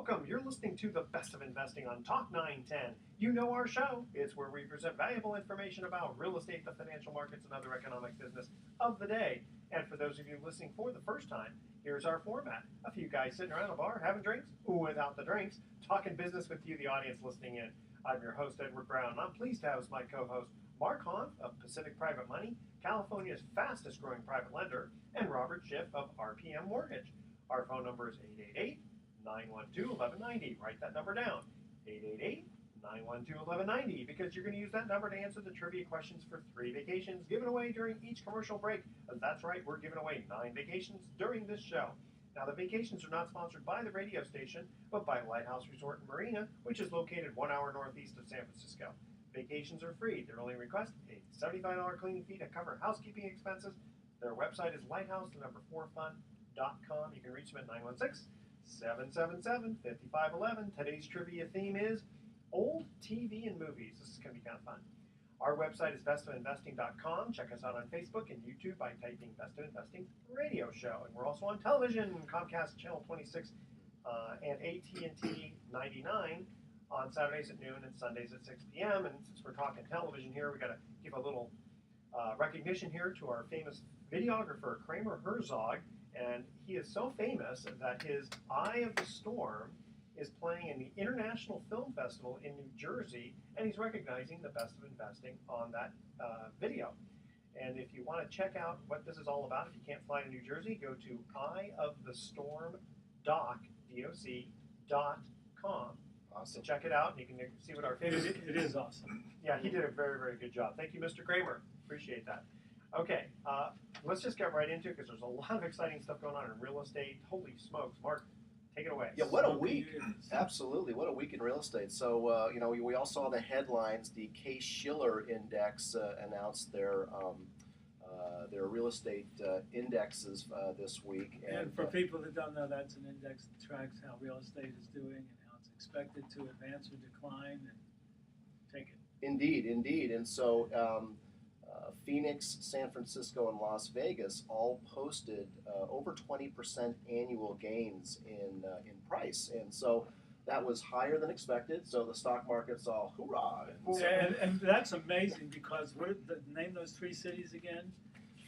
Welcome. You're listening to the Best of Investing on Talk 910. You know our show. It's where we present valuable information about real estate, the financial markets, and other economic business of the day. And for those of you listening for the first time, here's our format. A few guys sitting around a bar having drinks, without the drinks, talking business with you, the audience listening in. I'm your host, Edward Brown, and I'm pleased to have as my co-host Mark Hahn of Pacific Private Money, California's fastest growing private lender, and Robert Schiff of RPM Mortgage. Our phone number is 888-912-1190. Write that number down, 888-912-1190, because you're going to use that number to answer the trivia questions for 3 vacations given away during each commercial break. That's right, we're giving away 9 vacations during this show. Now, the vacations are not sponsored by the radio station, but by Lighthouse Resort and Marina, which is located 1 hour northeast of San Francisco. Vacations are free. Their only request, a $75 cleaning fee to cover housekeeping expenses. Their website is lighthouse4fun.com. You can reach them at 916-777-5511. Today's trivia theme is old TV and movies. This is going to be kind of fun. Our website is bestofinvesting.com. Check us out on Facebook and YouTube by typing Best of Investing Radio Show. And we're also on television, Comcast Channel 26 and AT&T 99 on Saturdays at noon and Sundays at 6 p.m. And since we're talking television here, we got to give a little recognition here to our famous videographer, Kramer Herzog. And he is so famous that his Eye of the Storm is playing in the International Film Festival in New Jersey, and he's recognizing the Best of Investing on that video. And if you want to check out what this is all about, if you can't fly to New Jersey, go to eyeofthestorm.com. Awesome. So check it out, and you can see what our famous... It is awesome. Yeah, he did a very, very good job. Thank you, Mr. Kramer. Appreciate that. Okay, let's just get right into it, because there's a lot of exciting stuff going on in real estate. Holy smokes. Mark, take it away. Yeah, what a week. Absolutely. What a week in real estate. So, we all saw the headlines. The Case-Shiller Index announced their real estate indexes this week. And for people that don't know, that's an index that tracks how real estate is doing and how it's expected to advance or decline, and take it. Indeed. And so Phoenix, San Francisco, and Las Vegas all posted over 20% annual gains in price. And so that was higher than expected. So the stock market's all hoorah. And that's amazing, because name those 3 cities again.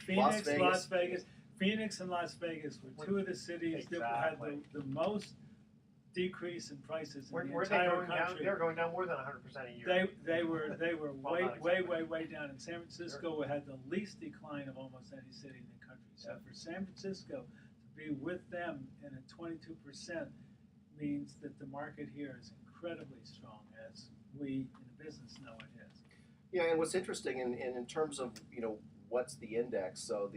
Phoenix, Las Vegas. Phoenix and Las Vegas were 2 of the cities that had the most decrease in prices in the entire country. They were going down more than 100% a year. They were way down. And San Francisco had the least decline of almost any city in the country. So for San Francisco to be with them in a 22% means that the market here is incredibly strong, as we in the business know it is. Yeah, and what's interesting in terms of what's the index? So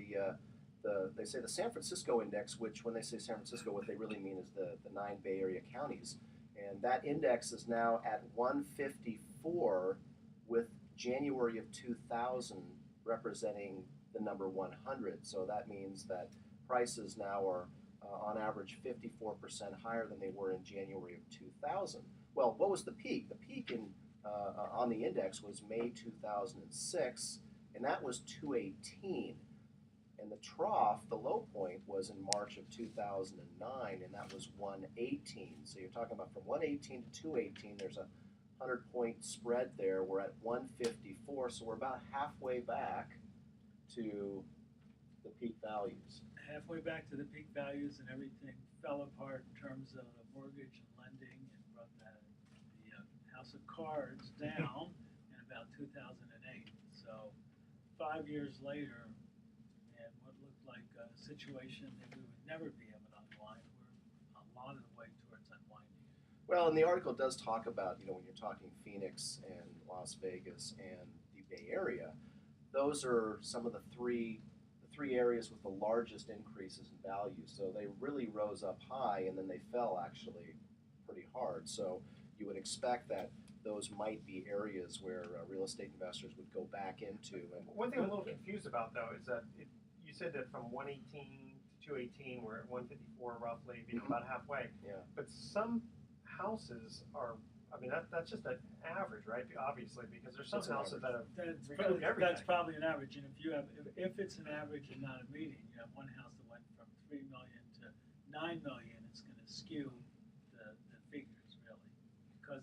they say the San Francisco index, which when they say San Francisco, what they really mean is the 9 Bay Area counties. And that index is now at 154, with January of 2000 representing the number 100. So that means that prices now are on average 54% higher than they were in January of 2000. Well, what was the peak? The peak on the index was May 2006, and that was 218. And the trough, the low point, was in March of 2009, and that was 118. So you're talking about from 118 to 218, there's a 100-point spread there. We're at 154, so we're about halfway back to the peak values. Halfway back to the peak values, and everything fell apart in terms of mortgage and lending, and brought the house of cards down in about 2008. So 5 years later, like a situation that we would never be able to unwind. We're a lot of the way towards unwinding it. Well, and the article does talk about, when you're talking Phoenix and Las Vegas and the Bay Area, those are some of the three areas with the largest increases in value. So they really rose up high, and then they fell actually pretty hard. So you would expect that those might be areas where real estate investors would go back into. And one thing I'm a little confused about, though, is that you said that from 118 to 218, we're at 154 roughly, being about halfway. Yeah. But some houses are, that's just an average, right? Obviously, because there's some houses that have recouped everything. That's probably an average. And if it's an average and not a median, you have one house that went from $3 million to $9 million, it's going to skew the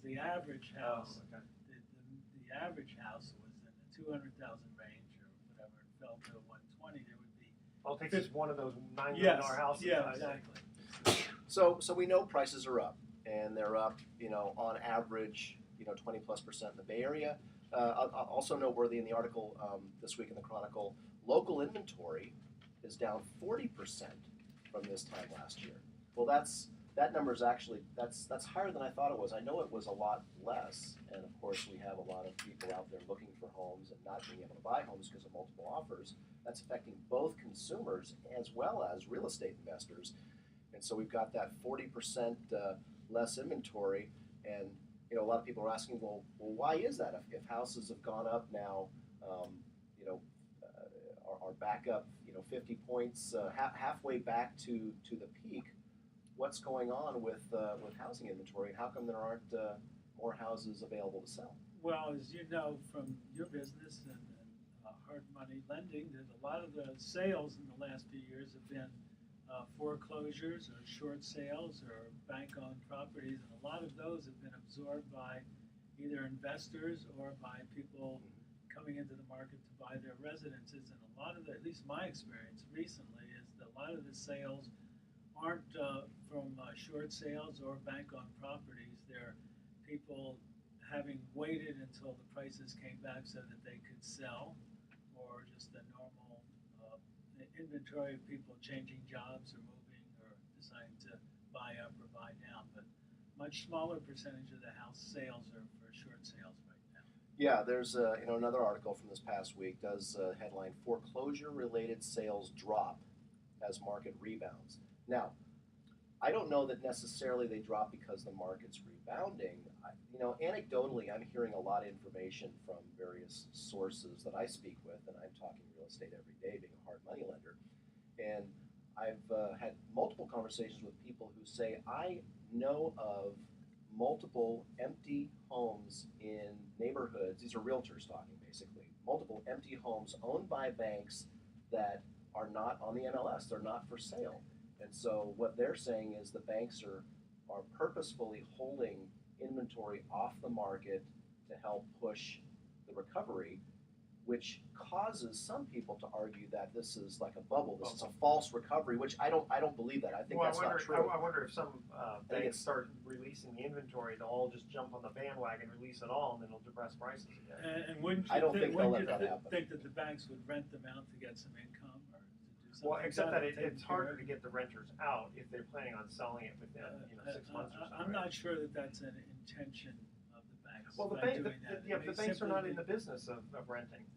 the average house, okay. the average house was in the 200,000 range or whatever, it fell to 120, there would be. I'll take just one of those $9 million houses. Yeah, I think. exactly. So we know prices are up, and they're up, on average, 20+% in the Bay Area. Also noteworthy in the article this week in the Chronicle, local inventory is down 40% from this time last year. Well, that number is actually that's higher than I thought it was. I know it was a lot less, and of course we have a lot of people out there looking for homes and not being able to buy homes because of multiple offers. That's affecting both consumers as well as real estate investors. And so we've got that 40% less inventory, and a lot of people are asking, well, why is that? If houses have gone up now, are back up, 50 points, halfway back to the peak. What's going on with housing inventory, and how come there aren't more houses available to sell? Well, as you know from your business and hard money lending, that a lot of the sales in the last few years have been foreclosures or short sales or bank-owned properties, and a lot of those have been absorbed by either investors or by people coming into the market to buy their residences. And a lot of at least my experience recently, is that a lot of the sales aren't from short sales or bank-owned properties. They're people having waited until the prices came back so that they could sell, or just the normal inventory of people changing jobs or moving or deciding to buy up or buy down. But much smaller percentage of the house sales are for short sales right now. Yeah, there's another article from this past week does headline foreclosure-related sales drop as market rebounds. Now, I don't know that necessarily they drop because the market's rebounding. Anecdotally, I'm hearing a lot of information from various sources that I speak with, and I'm talking real estate every day, being a hard money lender. And I've had multiple conversations with people who say, I know of multiple empty homes in neighborhoods. These are realtors talking, basically. Multiple empty homes owned by banks that are not on the MLS. They're not for sale. And so what they're saying is the banks are purposefully holding inventory off the market to help push the recovery, which causes some people to argue that this is like a bubble. This is a false recovery, which I don't believe that. I think that's not true. I wonder if some banks start releasing the inventory, they'll all just jump on the bandwagon, release it all, and then it'll depress prices again. And wouldn't you I don't think they'll let wouldn't that you happen. think that the banks would rent them out to get some income or to do something? Well, except that to take it's care harder of to get the renters out if they're planning on selling it within 6 months or so. I'm not sure that that's an intention of the banks. Well, the by bank, doing that. the They banks are simply not in the business of renting.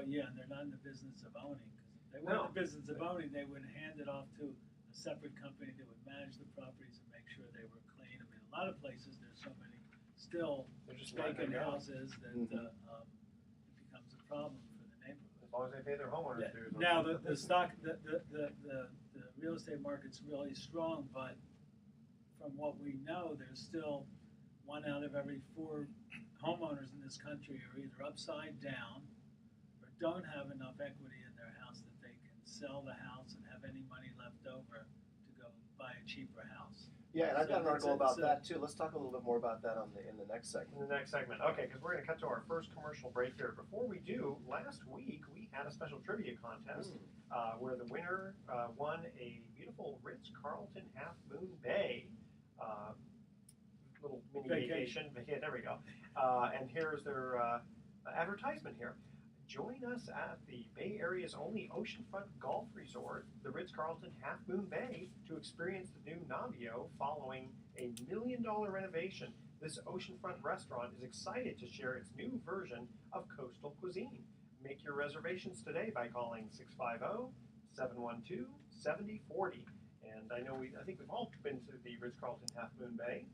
Yeah, and they're not in the business of owning. Because if they were in the business of owning, they would hand it off to a separate company that would manage the properties and make sure they were clean. I mean, a lot of places there's so many still They're just letting vacant them go. houses that it becomes a problem for the neighborhood. As long as they pay their homeowners Yeah. dues. Now the real estate market's really strong, but from what we know, there's still 1 out of every 4 homeowners in this country are either upside down or don't have enough equity in their house that they can sell the house and have any money left over to go buy a cheaper house. Yeah, and I've got an So article it's about a- that too. Let's talk a little bit more about that in the next segment. In the next segment. Okay, because we're going to cut to our first commercial break here. Before we do, last week we had a special trivia contest where the winner won a beautiful Ritz-Carlton Half Moon Bay little mini vacation. There we go. And here's their advertisement here. Join us at the Bay Area's only oceanfront golf resort, the Ritz-Carlton Half Moon Bay, to experience the new Navio following a $1 million renovation. This oceanfront restaurant is excited to share its new version of coastal cuisine. Make your reservations today by calling 650-712-7040. And I think we've all been to the Ritz-Carlton Half Moon Bay,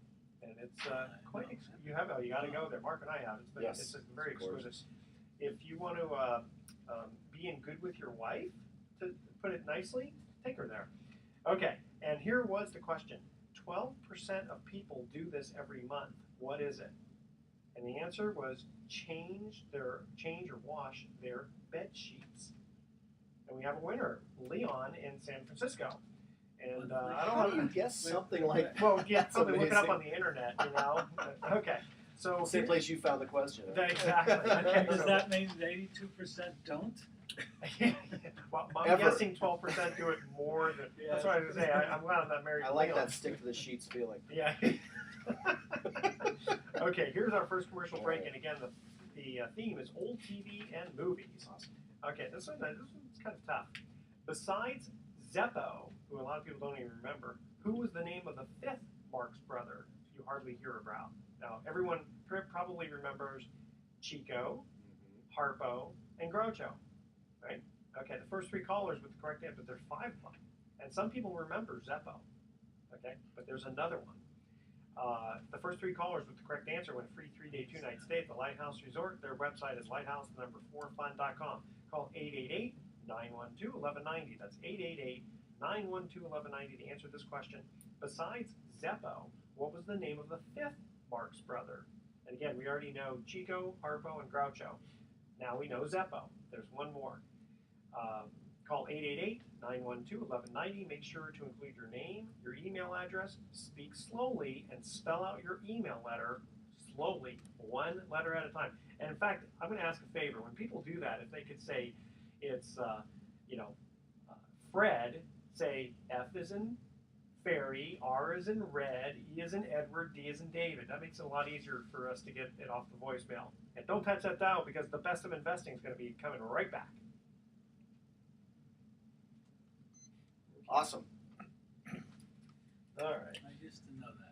and it's quite. You got to go there. Mark and I have. It's very exquisite. If you want to be in good with your wife, to put it nicely, take her there. Okay, and here was the question. 12% of people do this every month. What is it? And the answer was change or wash their bed sheets. And we have a winner, Leon in San Francisco. And I don't How know. do you guess something like Well, yeah, That's something. Look it up amazing. on the internet, Okay. So Same here- place you found the question. Exactly. Does that mean that 82% don't? Well, I'm Ever. guessing 12% do it more than. Yeah. That's what I was going to say. I'm glad I'm not married I to like Leon. that stick to the sheets feeling. Yeah. Okay, here's our first commercial break, and again, the theme is old TV and movies. Awesome. Okay, this one's kind of tough. Besides Zeppo, who a lot of people don't even remember, who was the name of the fifth Marx brother you hardly hear about? Now, everyone probably remembers Chico, Harpo, and Groucho, right? Okay, the first three callers with the correct answer, but there's 5 of them. And some people remember Zeppo, okay? But there's another one. The first 3 callers with the correct answer win a free 3-day, 2-night stay at the Lighthouse Resort. Their website is lighthouse4fun.com. Call 888-912-1190. That's 888-912-1190 to answer this question. Besides Zeppo, what was the name of the fifth Marx brother? And again, we already know Chico, Harpo, and Groucho. Now we know Zeppo. There's one more. Call 888-912-1190. Make sure to include your name, your email address, speak slowly, and spell out your email letter slowly, one letter at a time. And in fact, I'm going to ask a favor. When people do that, if they could say it's, Fred, say F is in Fairy, R is in Red, E is in Edward, D is in David. That makes it a lot easier for us to get it off the voicemail. And don't touch that dial because the best of investing is going to be coming right back. Awesome. All right. I used to know that.